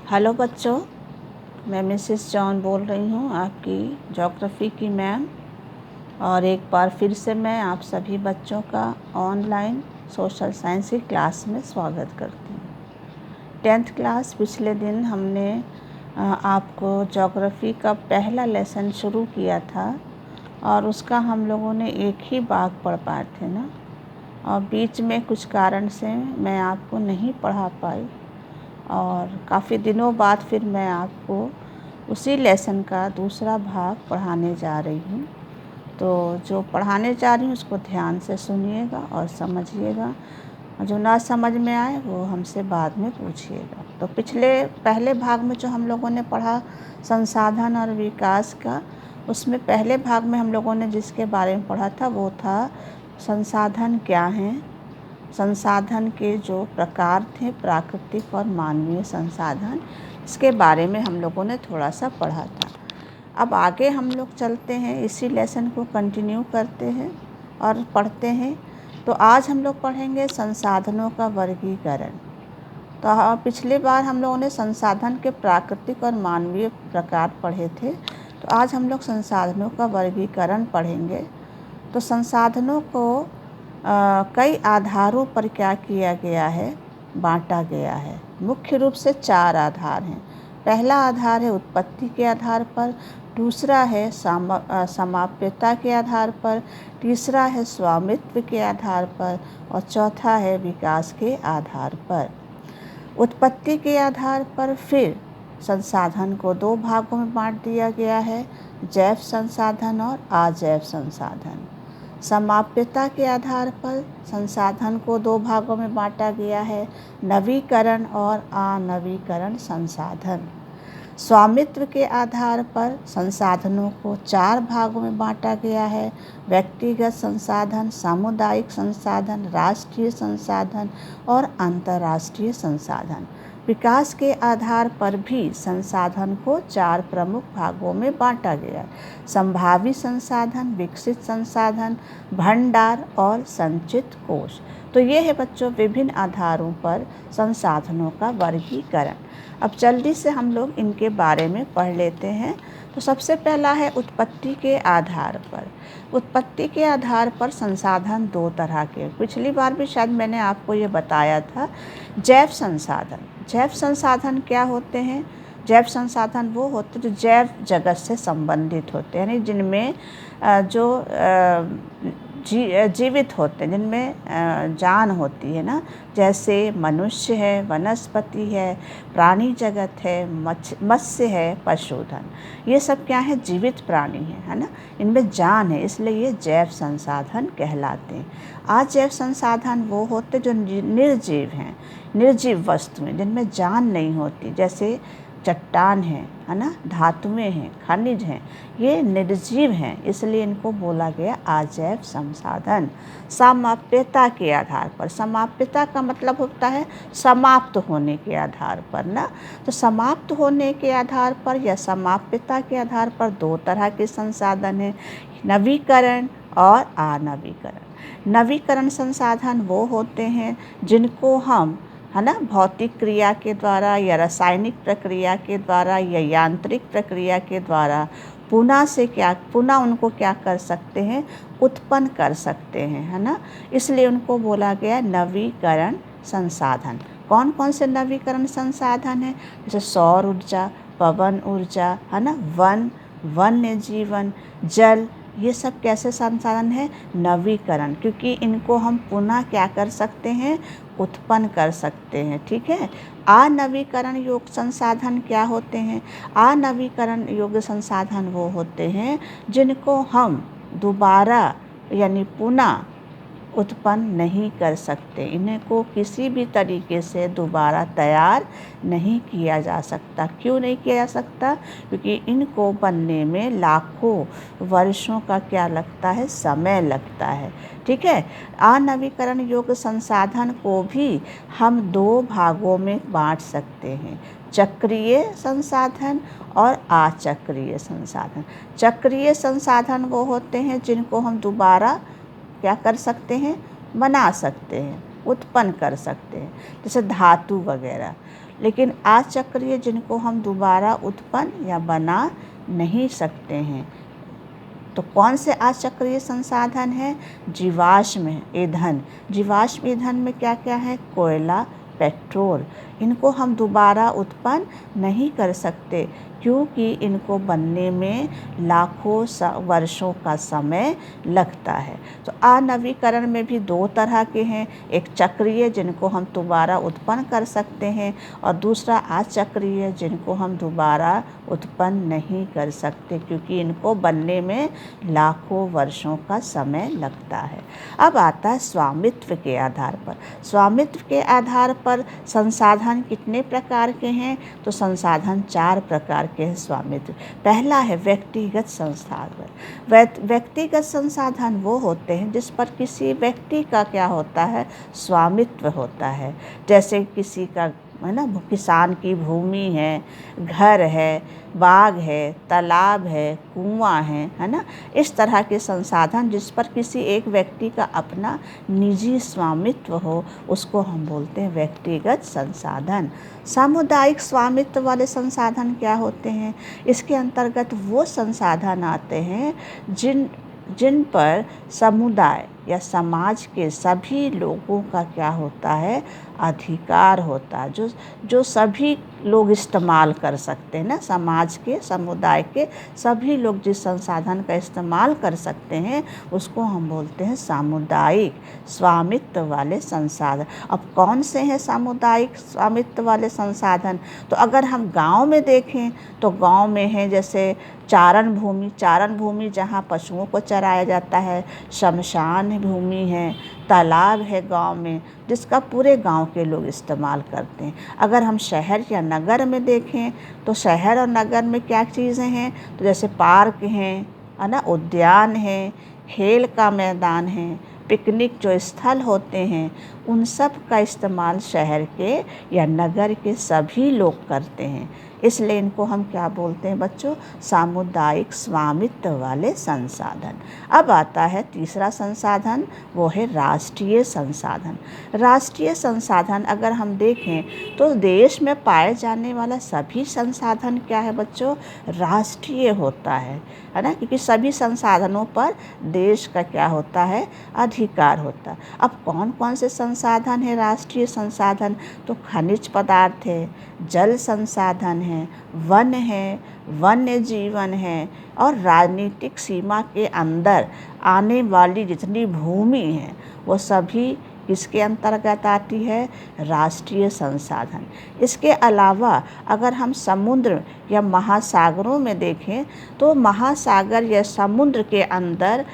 Hello बच्चों, मैं Mrs John बोल रही हूँ, आपकी ज्योग्राफी की मैम। और एक बार फिर से मैं आप सभी बच्चों का ऑनलाइन सोशल साइंस की क्लास में स्वागत करती हूँ। 10th क्लास पिछले दिन हमने आपको ज्योग्राफी का पहला लेसन शुरू किया था और उसका हम लोगों ने एक ही भाग पढ़ पाए थे ना, और बीच में कुछ कारण से मैं आपको नहीं पढ़ा पाई और काफ़ी दिनों बाद फिर मैं आपको उसी लेसन का दूसरा भाग पढ़ाने जा रही हूँ। तो जो पढ़ाने जा रही हूँ उसको ध्यान से सुनिएगा और समझिएगा, और जो ना समझ में आए वो हमसे बाद में पूछिएगा। तो पहले भाग में जो हम लोगों ने पढ़ा संसाधन और विकास का, उसमें पहले भाग में हम लोगों ने जिसके बारे में पढ़ा था वो था संसाधन क्या हैं, संसाधन के जो प्रकार थे प्राकृतिक और मानवीय संसाधन, इसके बारे में हम लोगों ने थोड़ा सा पढ़ा था। अब आगे हम लोग चलते हैं, इसी लेसन को कंटिन्यू करते हैं और पढ़ते हैं। तो आज हम लोग पढ़ेंगे संसाधनों का वर्गीकरण। तो पिछली बार हम लोगों ने संसाधन के प्राकृतिक और मानवीय प्रकार पढ़े थे, तो आज हम लोग संसाधनों का वर्गीकरण पढ़ेंगे। तो संसाधनों को कई आधारों पर क्या किया गया है, बांटा गया है। मुख्य रूप से 4 आधार हैं। पहला आधार है उत्पत्ति के आधार पर, दूसरा है समाप्यता के आधार पर, तीसरा है स्वामित्व के आधार पर और चौथा है विकास के आधार पर। उत्पत्ति के आधार पर फिर संसाधन को 2 भागों में बांट दिया गया है, जैव संसाधन और अजैव संसाधन। समाप्यता के आधार पर संसाधन को 2 भागों में बांटा गया है, नवीकरण और अनवीकरण संसाधन। स्वामित्व के आधार पर संसाधनों को 4 भागों में बांटा गया है, व्यक्तिगत संसाधन, सामुदायिक संसाधन, राष्ट्रीय संसाधन और अंतर्राष्ट्रीय संसाधन। विकास के आधार पर भी संसाधन को 4 प्रमुख भागों में बांटा गया है, संभावी संसाधन, विकसित संसाधन, भंडार और संचित कोष। तो ये है बच्चों विभिन्न आधारों पर संसाधनों का वर्गीकरण। अब जल्दी से हम लोग इनके बारे में पढ़ लेते हैं। तो सबसे पहला है उत्पत्ति के आधार पर। उत्पत्ति के आधार पर संसाधन 2 तरह के, पिछली बार भी शायद मैंने आपको ये बताया था। जैव संसाधन, जैव संसाधन क्या होते हैं? जैव संसाधन वो होते हैं जो जैव जगत से संबंधित होते हैं, यानी जिनमें जो जीवित होते हैं, जिनमें जान होती है ना, जैसे मनुष्य है, वनस्पति है, प्राणी जगत है, मत्स्य है, पशुधन। ये सब क्या है? जीवित प्राणी है ना, इनमें जान है, इसलिए ये जैव संसाधन कहलाते हैं। अजैव संसाधन वो होते जो निर्जीव हैं, निर्जीव वस्तुएं जिनमें जान नहीं होती, जैसे चट्टान है ना, धातुएं हैं, खनिज हैं, ये निर्जीव हैं, इसलिए इनको बोला गया अजैव संसाधन। समाप्यता के आधार पर, समाप्यता का मतलब होता है समाप्त होने के आधार पर ना। तो समाप्त होने के आधार पर या समाप्यता के आधार पर 2 तरह के संसाधन हैं, नवीकरण और अनवीकरण। नवीकरण संसाधन वो होते हैं जिनको हम, है ना, भौतिक क्रिया के द्वारा या रासायनिक प्रक्रिया के द्वारा या यांत्रिक प्रक्रिया के द्वारा पुनः उनको क्या कर सकते हैं? उत्पन्न कर सकते हैं, है ना, इसलिए उनको बोला गया नवीकरण संसाधन। कौन कौन से नवीकरण संसाधन हैं? जैसे सौर ऊर्जा, पवन ऊर्जा, है ना, वन्य जीवन, जल, ये सब कैसे संसाधन है? नवीकरण, क्योंकि इनको हम पुनः क्या कर सकते हैं? उत्पन्न कर सकते हैं। ठीक है। अनवीकरण योग्य संसाधन क्या होते हैं? अनवीकरण योग्य संसाधन वो होते हैं जिनको हम दोबारा यानी पुनः उत्पन्न नहीं कर सकते, इन्हें को किसी भी तरीके से दोबारा तैयार नहीं किया जा सकता। क्यों नहीं किया जा सकता? क्योंकि इनको बनने में लाखों वर्षों का क्या लगता है? समय लगता है। ठीक है। अनवीकरण योग्य संसाधन को भी हम 2 भागों में बांट सकते हैं, चक्रीय संसाधन और अचक्रीय संसाधन। चक्रीय संसाधन वो होते हैं जिनको हम दोबारा क्या कर सकते हैं? बना सकते हैं, उत्पन्न कर सकते हैं, जैसे धातु वगैरह। लेकिन अचक्रीय जिनको हम दोबारा उत्पन्न या बना नहीं सकते हैं। तो कौन से अचक्रीय संसाधन हैं? जीवाश्म ईंधन। जीवाश्म ईंधन में क्या क्या है? कोयला, पेट्रोल। इनको हम दोबारा उत्पन्न नहीं कर सकते क्योंकि इनको बनने में लाखों वर्षों का समय लगता है। तो अनवीकरण में भी दो तरह के हैं, एक चक्रीय जिनको हम दोबारा उत्पन्न कर सकते हैं और दूसरा अचक्रीय जिनको हम दोबारा उत्पन्न नहीं कर सकते क्योंकि इनको बनने में लाखों वर्षों का समय लगता है। अब आता है स्वामित्व के आधार पर। स्वामित्व के आधार पर संसाधन कितने प्रकार के हैं? तो संसाधन 4 प्रकार के हैं स्वामित्व। पहला है व्यक्तिगत संसाधन। व्यक्तिगत संसाधन वो होते हैं जिस पर किसी व्यक्ति का क्या होता है? स्वामित्व होता है। जैसे किसी का है ना, किसान की भूमि है, घर है, बाग है, तालाब है, कुआं है ना, इस तरह के संसाधन जिस पर किसी एक व्यक्ति का अपना निजी स्वामित्व हो उसको हम बोलते हैं व्यक्तिगत संसाधन। सामुदायिक स्वामित्व वाले संसाधन क्या होते हैं? इसके अंतर्गत वो संसाधन आते हैं जिन पर समुदाय या समाज के सभी लोगों का क्या होता है? अधिकार होता है, जो सभी लोग इस्तेमाल कर सकते हैं ना। समाज के, समुदाय के सभी लोग जिस संसाधन का इस्तेमाल कर सकते हैं उसको हम बोलते हैं सामुदायिक स्वामित्व वाले संसाधन। अब कौन से हैं सामुदायिक स्वामित्व वाले संसाधन? तो अगर हम गांव में देखें तो गांव में है जैसे चारण भूमि जहाँ पशुओं को चराया जाता है, शमशान भूमि है, तालाब है गांव में जिसका पूरे गांव के लोग इस्तेमाल करते हैं। अगर हम शहर या नगर में देखें तो शहर और नगर में क्या चीज़ें हैं? तो जैसे पार्क हैं, है ना, उद्यान है, खेल का मैदान है, पिकनिक जो स्थल होते हैं उन सब का इस्तेमाल शहर के या नगर के सभी लोग करते हैं। इसलिए इनको हम क्या बोलते हैं बच्चों? सामुदायिक स्वामित्व वाले संसाधन। अब आता है तीसरा संसाधन, वो है राष्ट्रीय संसाधन। राष्ट्रीय संसाधन अगर हम देखें तो देश में पाए जाने वाला सभी संसाधन क्या है बच्चों? राष्ट्रीय होता है ना, क्योंकि सभी संसाधनों पर देश का क्या होता है? अधिकार होता है। अब कौन कौन से संसाधन है राष्ट्रीय संसाधन? तो खनिज पदार्थ है, जल संसाधन है, वन है, वन्य जीवन है और राजनीतिक सीमा के अंदर आने वाली जितनी भूमि है वो सभी किसके अंतर्गत आती है? राष्ट्रीय संसाधन। इसके अलावा अगर हम समुद्र या महासागरों में देखें तो महासागर या समुद्र के अंदर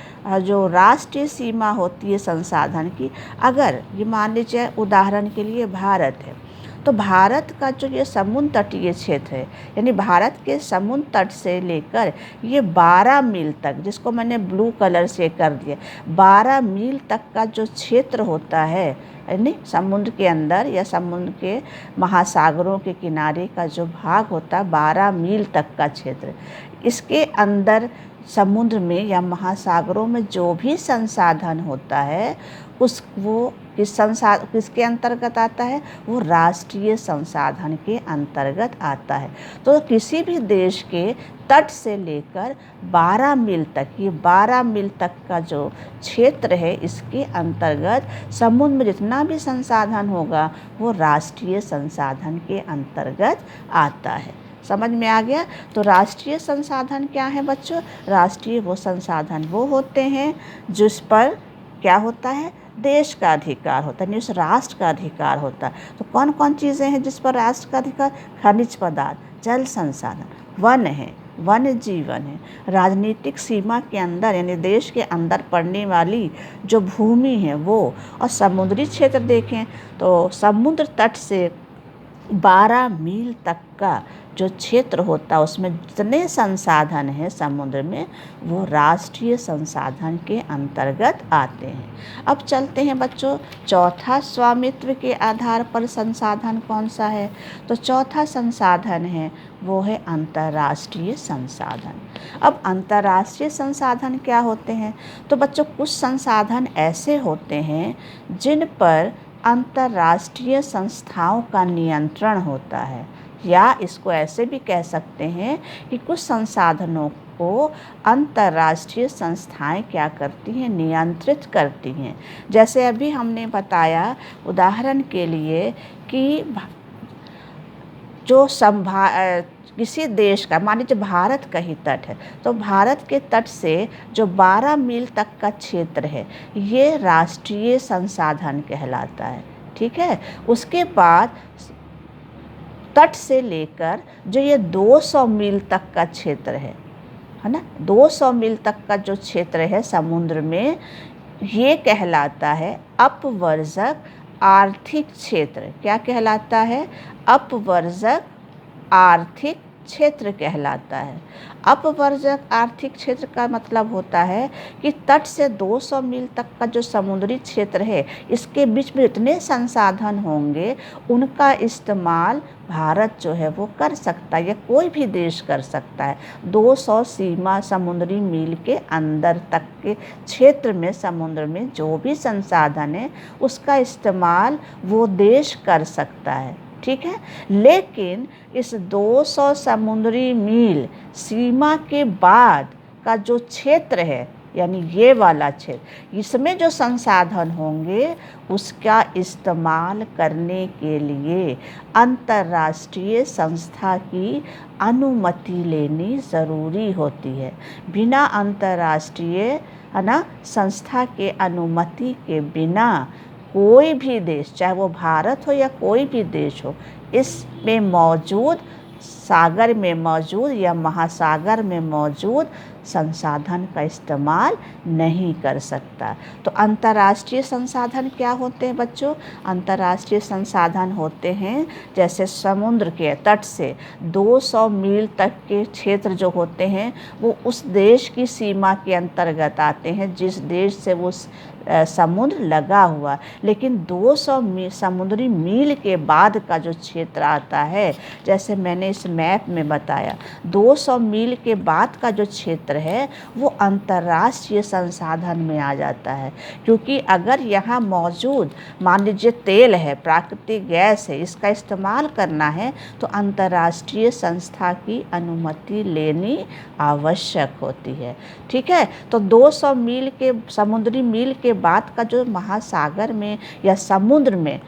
जो राष्ट्रीय सीमा होती है संसाधन की, अगर ये मान लीजिए उदाहरण के लिए भारत है तो भारत का जो ये समुद्र तटीय क्षेत्र है यानी भारत के समुद्र तट से लेकर ये 12 मील तक, जिसको मैंने ब्लू कलर से कर दिया, 12 मील तक का जो क्षेत्र होता है यानी समुद्र के अंदर या समुद्र के महासागरों के किनारे का जो भाग होता है 12 मील तक का क्षेत्र, इसके अंदर समुद्र में या महासागरों में जो भी संसाधन होता है वो किसके अंतर्गत आता है? वो राष्ट्रीय संसाधन के अंतर्गत आता है। तो किसी भी देश के तट से लेकर 12 मील तक, ये 12 मील तक का जो क्षेत्र है इसके अंतर्गत समुद्र में जितना भी संसाधन होगा वो राष्ट्रीय संसाधन के अंतर्गत आता है। समझ में आ गया? तो राष्ट्रीय संसाधन क्या है बच्चों? राष्ट्रीय वो संसाधन वो होते हैं जिस पर क्या होता है? देश का अधिकार होता है, उस राष्ट्र का अधिकार होता है। तो कौन कौन चीज़ें हैं जिस पर राष्ट्र का अधिकार? खनिज पदार्थ, जल संसाधन, वन है, वन्य जीवन है, राजनीतिक सीमा के अंदर यानी देश के अंदर पड़ने वाली जो भूमि है वो, और समुद्री क्षेत्र देखें तो समुद्र तट से 12 मील तक का जो क्षेत्र होता है उसमें जितने संसाधन हैं समुद्र में वो राष्ट्रीय संसाधन के अंतर्गत आते हैं। अब चलते हैं बच्चों, चौथा स्वामित्व के आधार पर संसाधन कौन सा है? तो चौथा संसाधन है वो है अंतर्राष्ट्रीय संसाधन। अब अंतर्राष्ट्रीय संसाधन क्या होते हैं? तो बच्चों कुछ संसाधन ऐसे होते हैं जिन पर अंतर्राष्ट्रीय संस्थाओं का नियंत्रण होता है, या इसको ऐसे भी कह सकते हैं कि कुछ संसाधनों को अंतर्राष्ट्रीय संस्थाएं क्या करती हैं, नियंत्रित करती हैं। जैसे अभी हमने बताया उदाहरण के लिए कि जो किसी देश का, मान लीजिए भारत का ही तट है, तो भारत के तट से जो 12 मील तक का क्षेत्र है ये राष्ट्रीय संसाधन कहलाता है। ठीक है। उसके बाद तट से लेकर जो ये 200 मील तक का क्षेत्र है ना, 200 मील तक का जो क्षेत्र है समुद्र में, ये कहलाता है अपवर्जक आर्थिक क्षेत्र। क्या कहलाता है? अपवर्जक आर्थिक क्षेत्र कहलाता है। अपवर्जक आर्थिक क्षेत्र का मतलब होता है कि तट से 200 मील तक का जो समुद्री क्षेत्र है इसके बीच में इतने संसाधन होंगे, उनका इस्तेमाल भारत जो है वो कर सकता है या कोई भी देश कर सकता है। 200 सीमा समुद्री मील के अंदर तक के क्षेत्र में समुद्र में जो भी संसाधन है उसका इस्तेमाल वो देश कर सकता है। ठीक है। लेकिन इस 200 समुद्री मील सीमा के बाद का जो क्षेत्र है, यानी ये वाला क्षेत्र, इसमें जो संसाधन होंगे उसका इस्तेमाल करने के लिए अंतर्राष्ट्रीय संस्था की अनुमति लेनी ज़रूरी होती है। बिना अंतर्राष्ट्रीय संस्था के अनुमति के बिना कोई भी देश, चाहे वो भारत हो या कोई भी देश हो, इसमें मौजूद सागर में मौजूद या महासागर में मौजूद संसाधन का इस्तेमाल नहीं कर सकता। तो अंतर्राष्ट्रीय संसाधन क्या होते हैं बच्चों? अंतर्राष्ट्रीय संसाधन होते हैं जैसे समुद्र के तट से 200 मील तक के क्षेत्र जो होते हैं वो उस देश की सीमा के अंतर्गत आते हैं जिस देश से वो समुद्र लगा हुआ। लेकिन 200 समुद्री मील के बाद का जो क्षेत्र आता है, जैसे मैंने इस मैप में बताया, 200 मील के बाद का जो क्षेत्र है वो अंतर्राष्ट्रीय संसाधन में आ जाता है। क्योंकि अगर यहाँ मौजूद मान लीजिए तेल है, प्राकृतिक गैस है, इसका इस्तेमाल करना है तो अंतर्राष्ट्रीय संस्था की अनुमति लेनी आवश्यक होती है। ठीक है। तो 200 मील के समुद्री मील के बाद का जो महासागर में या समुद्र में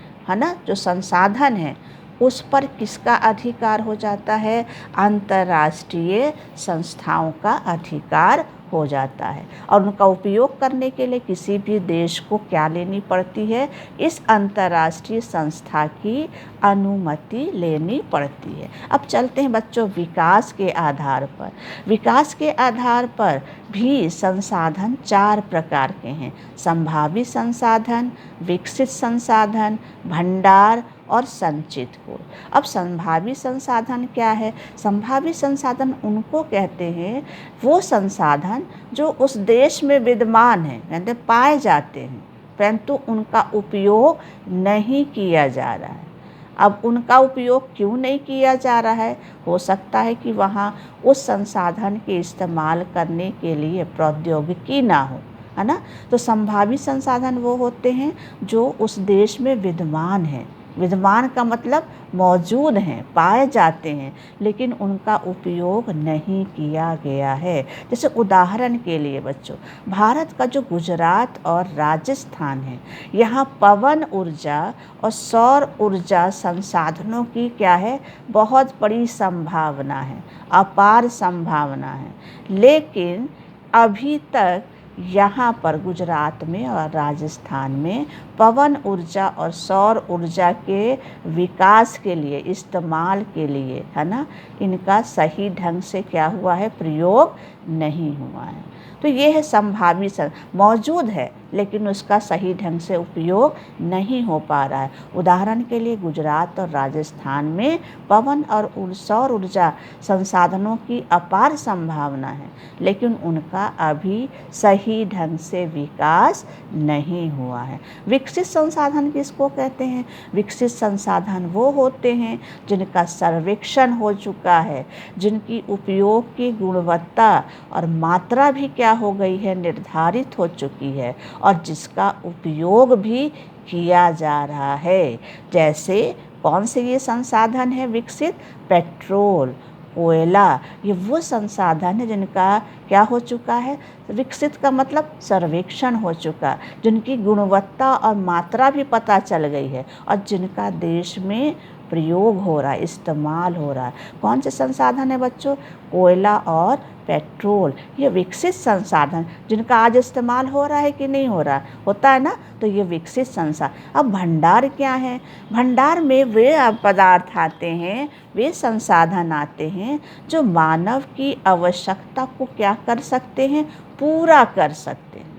जो संसाधन है उस पर किसका अधिकार हो जाता है? अंतर्राष्ट्रीय संस्थाओं का अधिकार हो जाता है। और उनका उपयोग करने के लिए किसी भी देश को क्या लेनी पड़ती है? इस अंतर्राष्ट्रीय संस्था की अनुमति लेनी पड़ती है। अब चलते हैं बच्चों विकास के आधार पर। विकास के आधार पर भी संसाधन 4 प्रकार के हैं: संभावित संसाधन, विकसित संसाधन, भंडार और संचित गुण। अब संभावित संसाधन क्या है? संभावित संसाधन उनको कहते हैं वो संसाधन जो उस देश में विद्यमान है, यानी पाए जाते हैं, परंतु उनका उपयोग नहीं किया जा रहा है। अब उनका उपयोग क्यों नहीं किया जा रहा है? हो सकता है कि वहाँ उस संसाधन के इस्तेमाल करने के लिए प्रौद्योगिकी ना हो, है ना। तो संभावित संसाधन वो होते हैं जो उस देश में विद्यमान हैं। विद्यमान का मतलब मौजूद हैं, पाए जाते हैं, लेकिन उनका उपयोग नहीं किया गया है। जैसे उदाहरण के लिए बच्चों, भारत का जो गुजरात और राजस्थान है, यहाँ पवन ऊर्जा और सौर ऊर्जा संसाधनों की क्या है? बहुत बड़ी संभावना है, अपार संभावना है। लेकिन अभी तक यहाँ पर गुजरात में और राजस्थान में पवन ऊर्जा और सौर ऊर्जा के विकास के लिए, इस्तेमाल के लिए, है ना, इनका सही ढंग से क्या हुआ है? प्रयोग नहीं हुआ है। तो ये है संभावित मौजूद है लेकिन उसका सही ढंग से उपयोग नहीं हो पा रहा है। उदाहरण के लिए गुजरात और राजस्थान में पवन और सौर ऊर्जा संसाधनों की अपार संभावना है, लेकिन उनका अभी सही ढंग से विकास नहीं हुआ है। विकसित संसाधन किसको कहते हैं? विकसित संसाधन वो होते हैं जिनका सर्वेक्षण हो चुका है, जिनकी उपयोग की गुणवत्ता और मात्रा भी क्या हो गई है? निर्धारित हो चुकी है, और जिसका उपयोग भी किया जा रहा है। जैसे कौन से ये संसाधन है विकसित? पेट्रोल, कोयला, ये वो संसाधन है जिनका क्या हो चुका है? विकसित का मतलब सर्वेक्षण हो चुका, जिनकी गुणवत्ता और मात्रा भी पता चल गई है और जिनका देश में प्रयोग हो रहा है, इस्तेमाल हो रहा है। कौन से संसाधन है बच्चों? कोयला और पेट्रोल, ये विकसित संसाधन जिनका आज इस्तेमाल हो रहा है कि नहीं हो रहा? होता है ना, तो ये विकसित संसाधन। अब भंडार क्या है? भंडार में वे पदार्थ आते हैं, वे संसाधन आते हैं जो मानव की आवश्यकता को क्या कर सकते हैं? पूरा कर सकते हैं।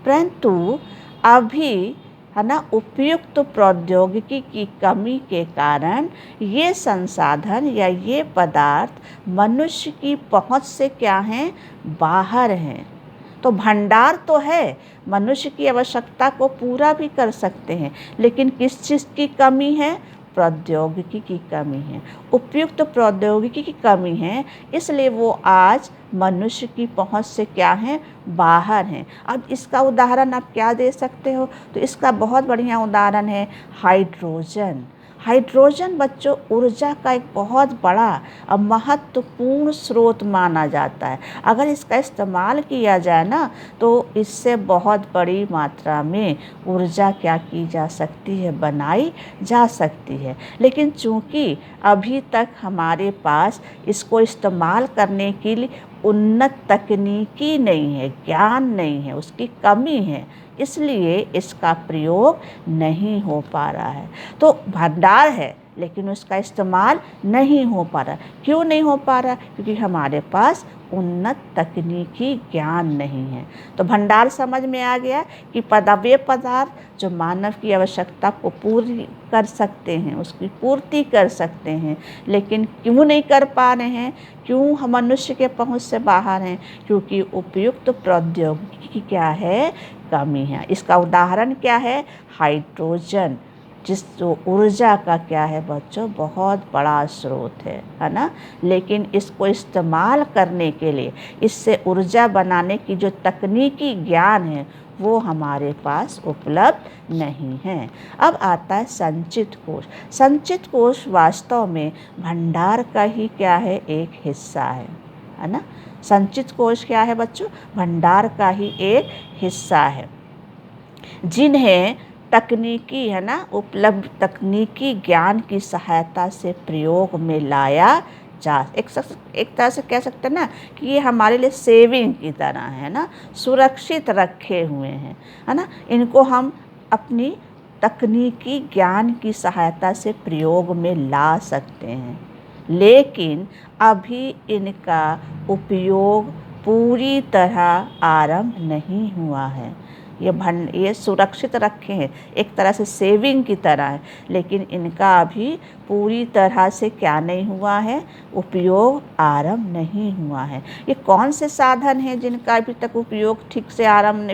परंतु अभी है ना, उपयुक्त प्रौद्योगिकी की कमी के कारण ये संसाधन या ये पदार्थ मनुष्य की पहुंच से क्या हैं? बाहर हैं। तो भंडार तो है, मनुष्य की आवश्यकता को पूरा भी कर सकते हैं, लेकिन किस चीज़ की कमी है? प्रौद्योगिकी की कमी है, उपयुक्त प्रौद्योगिकी की कमी है, इसलिए वो आज मनुष्य की पहुंच से क्या हैं? बाहर हैं। अब इसका उदाहरण आप क्या दे सकते हो? तो इसका बहुत बढ़िया उदाहरण है हाइड्रोजन। हाइड्रोजन बच्चों ऊर्जा का एक बहुत बड़ा और महत्वपूर्ण स्रोत माना जाता है। अगर इसका इस्तेमाल किया जाए ना, तो इससे बहुत बड़ी मात्रा में ऊर्जा क्या की जा सकती है? बनाई जा सकती है। लेकिन चूंकि अभी तक हमारे पास इसको इस्तेमाल करने के लिए उन्नत तकनीकी नहीं है, ज्ञान नहीं है, उसकी कमी है, इसलिए इसका प्रयोग नहीं हो पा रहा है। तो भंडार है लेकिन उसका इस्तेमाल नहीं हो पा रहा। क्यों नहीं हो पा रहा? क्योंकि हमारे पास उन्नत तकनीकी ज्ञान नहीं है। तो भंडार समझ में आ गया कि वे पदार्थ जो मानव की आवश्यकता को पूरी कर सकते हैं, उसकी पूर्ति कर सकते हैं, लेकिन क्यों नहीं कर पा रहे हैं? क्यों हम मनुष्य के पहुंच से बाहर हैं? क्योंकि उपयुक्त प्रौद्योगिकी की क्या है? कमी है। इसका उदाहरण क्या है? हाइड्रोजन, जिस जो ऊर्जा का क्या है बच्चों? बहुत बड़ा स्रोत है ना, लेकिन इसको इस्तेमाल करने के लिए, इससे ऊर्जा बनाने की जो तकनीकी ज्ञान है वो हमारे पास उपलब्ध नहीं है। अब आता है संचित कोष। संचित कोष वास्तव में भंडार का ही क्या है? एक हिस्सा है ना। संचित कोष क्या है बच्चों? भंडार का ही एक हिस्सा है, जिन्हें तकनीकी है ना, उपलब्ध तकनीकी ज्ञान की सहायता से प्रयोग में लाया जा, एक तरह से कह सकते हैं ना कि ये हमारे लिए सेविंग की तरह है ना, सुरक्षित रखे हुए हैं, है ना। इनको हम अपनी तकनीकी ज्ञान की सहायता से प्रयोग में ला सकते हैं, लेकिन अभी इनका उपयोग पूरी तरह आरंभ नहीं हुआ है। ये सुरक्षित रखे हैं, एक तरह से सेविंग की तरह है, लेकिन इनका अभी पूरी तरह से क्या नहीं हुआ है? उपयोग आरंभ नहीं हुआ है। ये कौन से साधन हैं जिनका अभी तक उपयोग ठीक से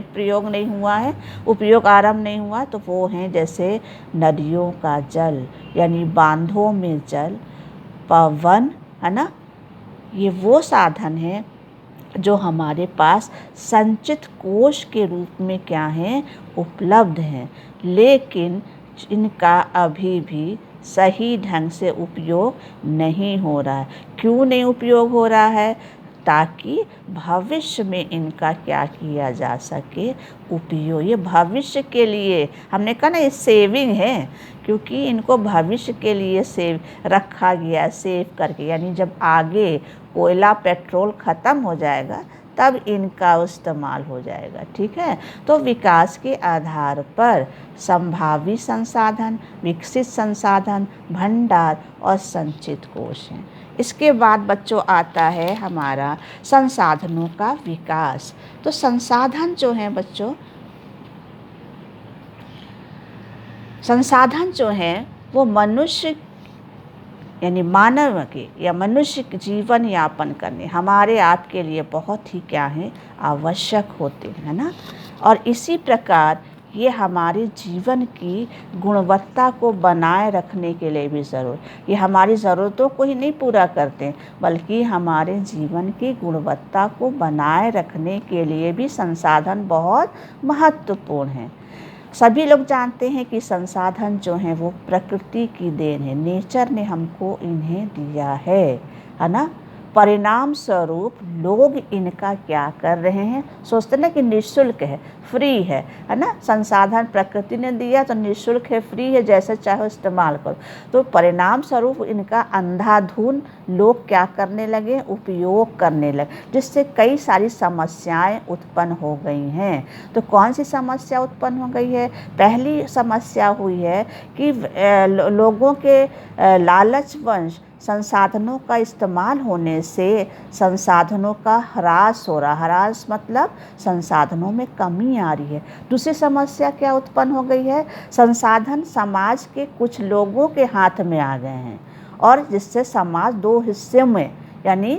प्रयोग नहीं हुआ है, उपयोग आरंभ नहीं हुआ? तो वो हैं जैसे नदियों का जल, यानी बांधों में जल, पवन, है ना। ये वो साधन हैं जो हमारे पास संचित कोष के रूप में क्या हैं? उपलब्ध हैं, लेकिन इनका अभी भी सही ढंग से उपयोग नहीं हो रहा है। क्यों नहीं उपयोग हो रहा है? ताकि भविष्य में इनका क्या किया जा सके? उपयोग। ये भविष्य के लिए, हमने कहा ना ये सेविंग है, क्योंकि इनको भविष्य के लिए सेव रखा गया, सेव करके, यानी जब आगे कोयला पेट्रोल ख़त्म हो जाएगा तब इनका इस्तेमाल हो जाएगा। ठीक है, तो विकास के आधार पर संभावी संसाधन, विकसित संसाधन, भंडार और संचित कोष हैं। इसके बाद बच्चों आता है हमारा संसाधनों का विकास। तो संसाधन जो हैं बच्चों, संसाधन जो हैं वो मनुष्य यानी मानव के या मनुष्य के जीवन यापन करने हमारे आप के लिए बहुत ही क्या है? आवश्यक होते हैं ना। और इसी प्रकार ये हमारे जीवन की गुणवत्ता को बनाए रखने के लिए भी ज़रूर, ये हमारी ज़रूरतों को ही नहीं पूरा करते बल्कि हमारे जीवन की गुणवत्ता को बनाए रखने के लिए भी संसाधन बहुत महत्वपूर्ण हैं। सभी लोग जानते हैं कि संसाधन जो हैं वो प्रकृति की देन है, नेचर ने हमको इन्हें दिया है ना। परिणाम स्वरूप लोग इनका क्या कर रहे हैं, सोचते ना कि निःशुल्क है, फ्री है ना। संसाधन प्रकृति ने दिया तो निःशुल्क है, फ्री है, जैसे चाहो इस्तेमाल करो। तो परिणाम स्वरूप इनका अंधाधुंध लोग क्या करने लगे, उपयोग करने लगे, जिससे कई सारी समस्याएं उत्पन्न हो गई हैं। तो कौन सी समस्या उत्पन्न हो गई है? पहली समस्या हुई है कि लोगों के लालचवश संसाधनों का इस्तेमाल होने से संसाधनों का ह्रास हो रहा, ह्रास मतलब संसाधनों में कमी आ रही है। दूसरी समस्या क्या उत्पन्न हो गई है? संसाधन समाज के कुछ लोगों के हाथ में आ गए हैं और जिससे समाज दो हिस्सों में, यानी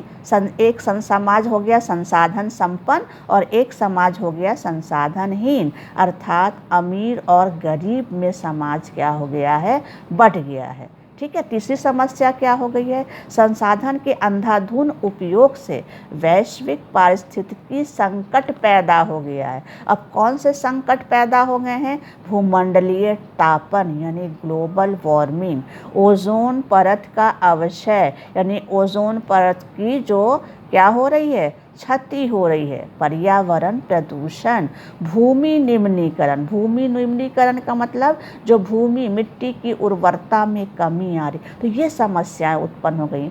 एक समाज हो गया संसाधन संपन्न और एक समाज हो गया संसाधनहीन, अर्थात अमीर और गरीब में समाज क्या हो गया है, बंट गया है। ठीक है। तीसरी समस्या क्या हो गई है? संसाधन के अंधाधुंध उपयोग से वैश्विक पारिस्थितिकी संकट पैदा हो गया है। अब कौन से संकट पैदा हो गए हैं? भूमंडलीय तापन यानी ग्लोबल वार्मिंग, ओजोन परत का अवक्षय यानी ओजोन परत की जो क्या हो रही है, क्षति हो रही है, पर्यावरण प्रदूषण, भूमि निम्नीकरण। भूमि निम्नीकरण का मतलब जो भूमि मिट्टी की उर्वरता में कमी आ रही, तो ये समस्याएं उत्पन्न हो गई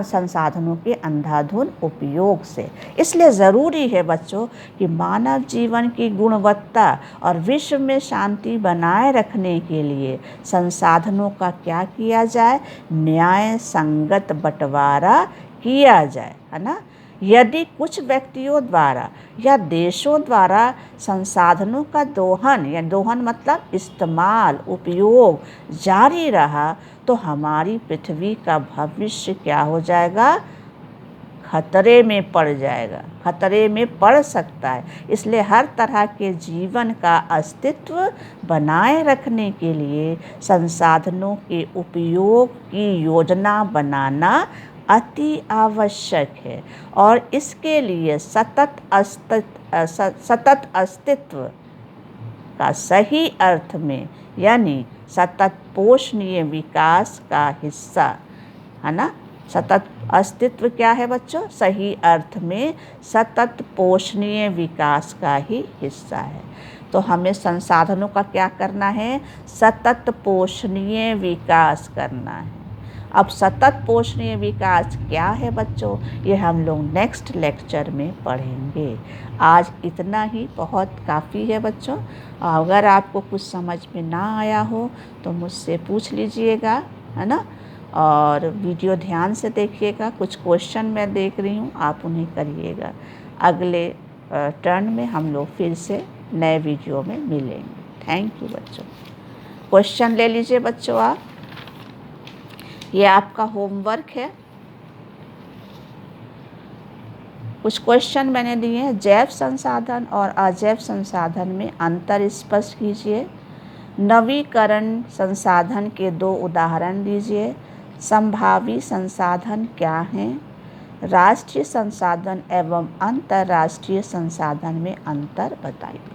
संसाधनों के अंधाधुंध उपयोग से। इसलिए ज़रूरी है बच्चों कि मानव जीवन की गुणवत्ता और विश्व में शांति बनाए रखने के लिए संसाधनों का क्या किया जाए, न्याय संगत बंटवारा किया जाए, है ना। यदि कुछ व्यक्तियों द्वारा या देशों द्वारा संसाधनों का दोहन या दोहन मतलब इस्तेमाल, उपयोग जारी रहा तो हमारी पृथ्वी का भविष्य क्या हो जाएगा, खतरे में पड़ जाएगा, खतरे में पड़ सकता है। इसलिए हर तरह के जीवन का अस्तित्व बनाए रखने के लिए संसाधनों के उपयोग की योजना बनाना अति आवश्यक है और इसके लिए सतत अस्तित्व का सही अर्थ में यानी सतत पोषणीय विकास का हिस्सा, है ना। सतत अस्तित्व क्या है बच्चों? सही अर्थ में सतत पोषणीय विकास का ही हिस्सा है। तो हमें संसाधनों का क्या करना है? सतत पोषणीय विकास करना है। अब सतत पोषणीय विकास क्या है बच्चों, ये हम लोग नेक्स्ट लेक्चर में पढ़ेंगे। आज इतना ही बहुत काफ़ी है बच्चों। अगर आपको कुछ समझ में ना आया हो तो मुझसे पूछ लीजिएगा, है ना। और वीडियो ध्यान से देखिएगा, कुछ क्वेश्चन मैं देख रही हूँ, आप उन्हें करिएगा। अगले टर्न में हम लोग फिर से नए वीडियो में मिलेंगे। थैंक यू बच्चों। क्वेश्चन ले लीजिए बच्चों आप, ये आपका होमवर्क है। कुछ क्वेश्चन मैंने दिए हैं। जैव संसाधन और अजैव संसाधन में अंतर स्पष्ट कीजिए। नवीकरण संसाधन के 2 उदाहरण दीजिए। संभावी संसाधन क्या हैं? राष्ट्रीय संसाधन एवं अंतर्राष्ट्रीय संसाधन में अंतर बताइए।